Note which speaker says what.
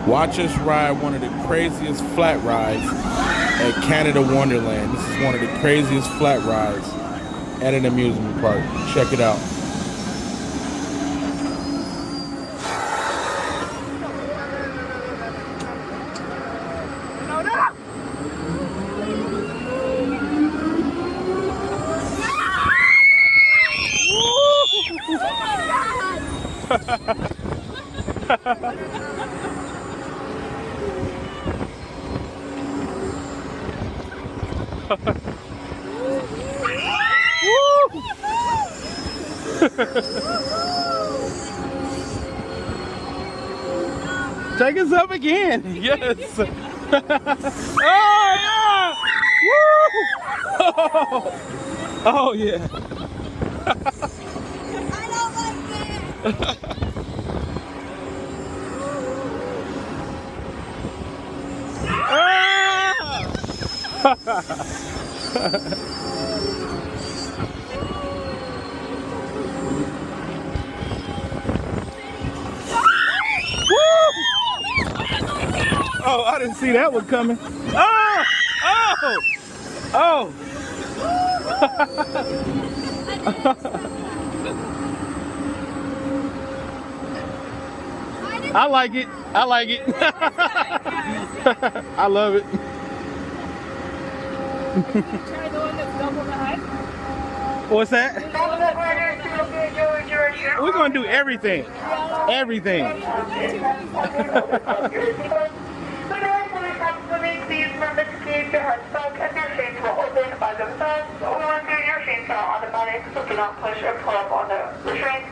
Speaker 1: Watch us ride one of the craziest flat rides at Canada Wonderland. This is one of the craziest flat rides at an amusement park. Check it out. Take us up again. Yes. Oh yeah. Woo. Oh yeah.
Speaker 2: I don't like that.
Speaker 1: Oh, I didn't see that one coming. Oh! Oh! Oh! I like it. I like it. I love it.
Speaker 2: Try the one that's double the height.
Speaker 1: What's that? We're gonna do everything. Everything.
Speaker 3: Please remember to keep your heart stuck and your seats will open by themselves. We want to do your seatbelt automatic, so do not push or pull up on the restraints.